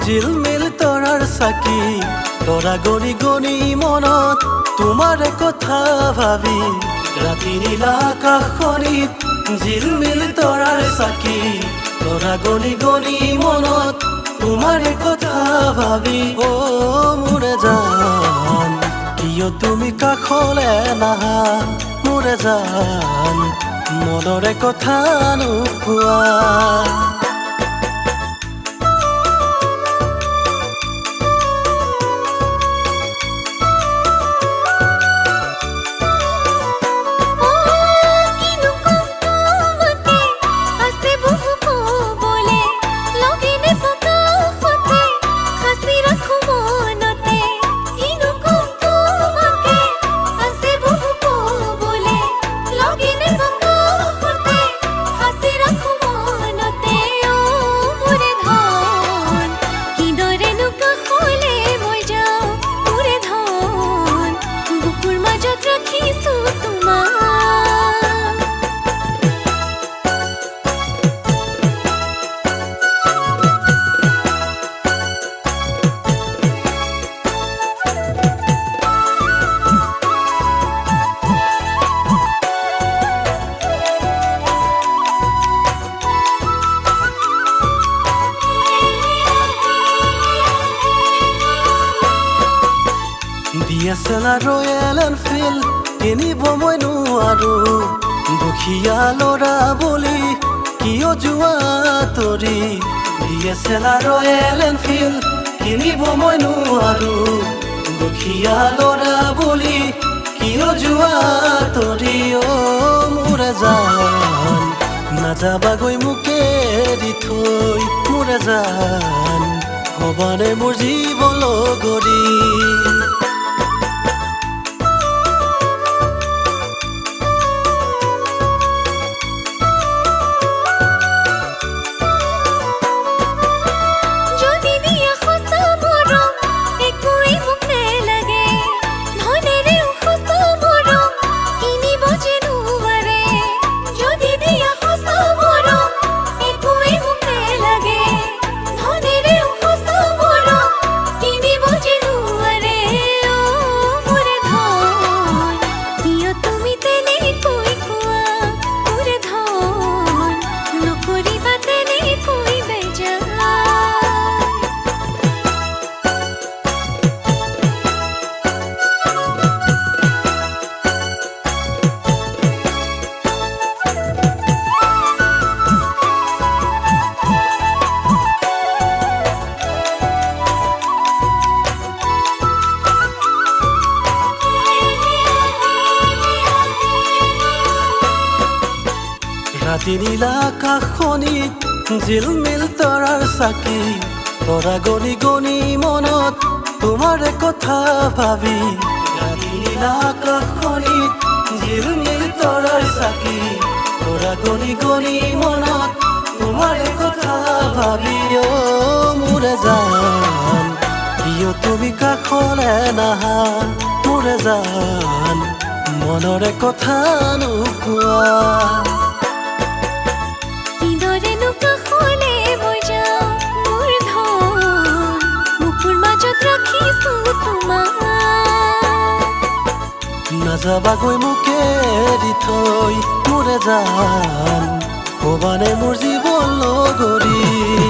জিলমিল তৰাৰ চাকি তৰা গণি গণি মনত তোমাৰে কথা ভাবি ৰাতি নীলা আকাশখনিত জিলমিল তৰাৰ চাকি তৰা গণি গণি মনত তোমাৰে কথা ভাবি অ মোৰে জান কিয় তুমি কাষলে নাহা মোৰে জান মনৰে কথা নোকোৱা DSLR Royal Enfield কিনিব মই নোৱাৰো দুখীয়া ল'ৰা বুলি কিয় যোৱা তৰি DSLR Royal Enfield কিনিব মই নোৱাৰো দুখীয়া ল'ৰা বুলি কিয় যোৱা তৰি অ মোৰে জান নাযাবাগৈ মোকে দি থৈ মোৰে জান হবানে মোৰ জীৱন লগৰী ৰাতি নীলা আকাশখনিত জিলমিল তৰাৰ চাকি তৰা গণি গণি মনত তোমাৰে কথা ভাবি ৰাতি নীলা আকাশখনিত জিলমিল তৰাৰ চাকি তৰা গণি গণি মনত তোমাৰে কথা ভাবি অ মোৰে জান কিয় তুমি কাষলে নাহা মোৰে জান মনৰে কথা নোকোৱা নাযাবাগৈ মোকে দি থৈ মোৰে জান হবানে মোৰ জীৱন লগৰী